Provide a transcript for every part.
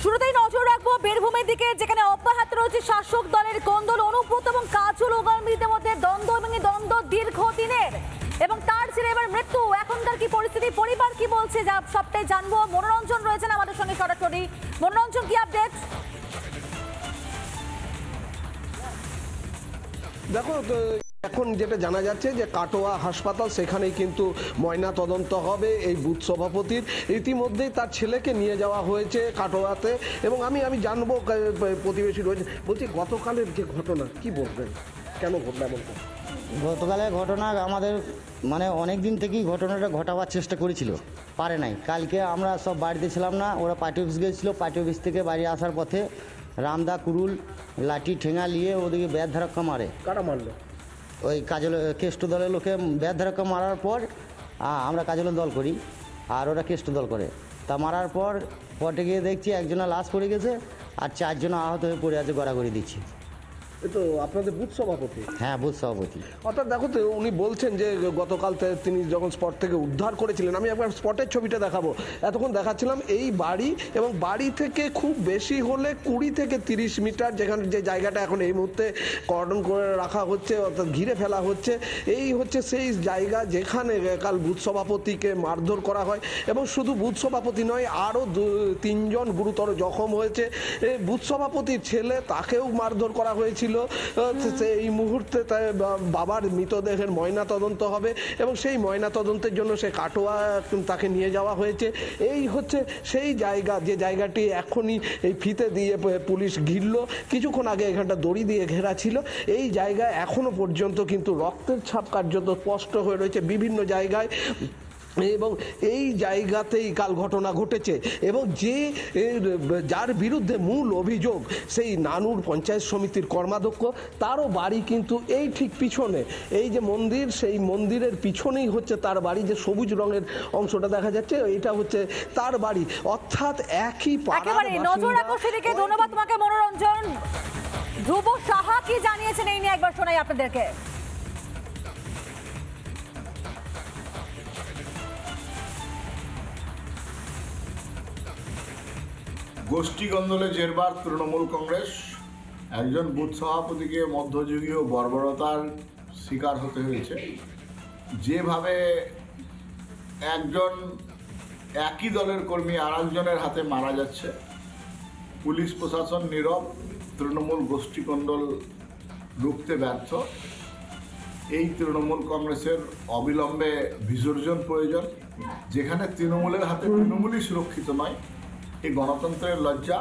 শুরুতেই নজর রাখবো বীরভূমের দিকে, যেখানে অব্যাহত রয়েছে শাসক দলের কোন্দল। অনুব্রত এবং কাজল ওগালমিদের মধ্যে দ্বন্দ্ব এবং এই দ্বন্দ্ব দীর্ঘদিনের এবং তার ছেলে এবার মৃত্যু। এখনকার কি পরিস্থিতি, পরিবার কি বলছে, যা সবটাই জানবো। মনোরঞ্জন রয়েছেন আমাদের সঙ্গে সরাসরি। মনোরঞ্জন, কি আপডেট? দেখো, এখন যেটা জানা যাচ্ছে যে কাটোয়া হাসপাতাল, সেখানেই কিন্তু ময়না তদন্ত হবে এই বুথ সভাপতির। ইতিমধ্যেই তার ছেলেকে নিয়ে যাওয়া হয়েছে কাটোয়াতে। এবং আমি জানবো, প্রতিবেশী রয়েছে, বলছি গতকালের যে ঘটনা কি বলবেন, কেন ঘটনা? এমনটা গতকালের ঘটনা আমাদের অনেক দিন থেকেই ঘটনাটা ঘটাবার চেষ্টা করেছিল, পারে নাই। কালকে আমরা সব বাড়িতে ছিলাম না, ওরা পার্টি অফিস গিয়েছিলো। পার্টি অফিস থেকে বাড়ি আসার পথে রামদা কুরুল লাঠি ঠেঙা নিয়ে ওদিকে ব্যাট ধারক্কা মারে। কারা মারলো? ওই কাজল কেষ্ট দলের লোকে ব্যাট ধারক্কা মারার পর আমরা কাজলের দল করি আর ওরা কেষ্ট দল করে। তা মারার পর পটে গিয়ে দেখছি একজনের লাশ পড়ে গেছে আর 4 জন আহত হয়ে পড়ে আছে, গড়াগড়ি দিচ্ছি। এ তো আপনাদের বুথ সভাপতি? হ্যাঁ, বুথ সভাপতি। অর্থাৎ দেখো তো, উনি বলছেন যে গতকাল তিনি যখন স্পট থেকে উদ্ধার করেছিলেন, আমি একবার স্পটের ছবিটা দেখাবো, এতক্ষণ দেখাচ্ছিলাম এই বাড়ি, এবং বাড়ি থেকে খুব বেশি হলে 20 থেকে 30 মিটার, যেখানে যে জায়গাটা এখন এই মুহূর্তে কর্ডন করে রাখা হচ্ছে, অর্থাৎ ঘিরে ফেলা হচ্ছে, এই হচ্ছে সেই জায়গা যেখানে কাল বুথ সভাপতিকে মারধর করা হয়। এবং শুধু বুথ সভাপতি নয়, আরও 3 জন গুরুতর জখম হয়েছে। বুথ সভাপতির ছেলে, তাকেও মারধর করা হয়েছিল। এই মুহূর্তে বাবার মৃতদেহের ময়না তদন্ত হবে এবং সেই ময়না তদন্তের জন্য সে কাটোয়া তাকে নিয়ে যাওয়া হয়েছে। এই হচ্ছে সেই জায়গা, যে জায়গাটি এখনই এই ফিতে দিয়ে পুলিশ ঘিরল। কিছুক্ষণ আগে এখানটা দড়ি দিয়ে ঘেরা ছিল। এই জায়গায় এখনো পর্যন্ত কিন্তু রক্তের ছাপ কার্যত স্পষ্ট হয়ে রয়েছে বিভিন্ন জায়গায়, এবং এই জায়গাতেই কাল ঘটনা ঘটেছে। এবং যার বিরুদ্ধে মূল অভিযোগ, সেই নানুর পঞ্চায়েত সমিতির কর্মাধ্যক্ষ, তারও বাড়ি কিন্তু এই ঠিক পিছনে, এই যে মন্দির, সেই মন্দিরের পিছনেই হচ্ছে তার বাড়ি। যে সবুজ রঙের অংশটা দেখা যাচ্ছে, এটা হচ্ছে তার বাড়ি। অর্থাৎ একই পাড়ার বাসিন্দা। ধন্যবাদ তোমাকে মনোরঞ্জন। ধ্রুব সাহা কি জানিয়েছেন এই নিয়ে একবার শোনাই আপনাদেরকে। গোষ্ঠী কন্দলে জেরবার তৃণমূল কংগ্রেস। একজন বুথ সভাপতিকে মধ্যযুগীয় বর্বরতার শিকার হতে হয়েছে। যেভাবে একজন একই দলের কর্মী আরেকজনের হাতে মারা যাচ্ছে, পুলিশ প্রশাসন নীরব, তৃণমূল গোষ্ঠী কন্দল রুখতে ব্যর্থ। এই তৃণমূল কংগ্রেসের অবিলম্বে বিসর্জন প্রয়োজন। যেখানে তৃণমূলের হাতে তৃণমূলই সুরক্ষিত নয়, এই গণতন্ত্রের লজ্জা।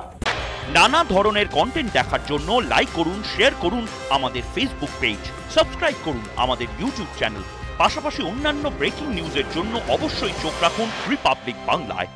নানা ধরনের কন্টেন্ট দেখার জন্য লাইক করুন, শেয়ার করুন আমাদের ফেসবুক পেজ, সাবস্ক্রাইব করুন আমাদের ইউটিউব চ্যানেল। পাশাপাশি অন্যান্য ব্রেকিং নিউজের জন্য অবশ্যই চোখ রাখুন রিপাবলিক বাংলায়।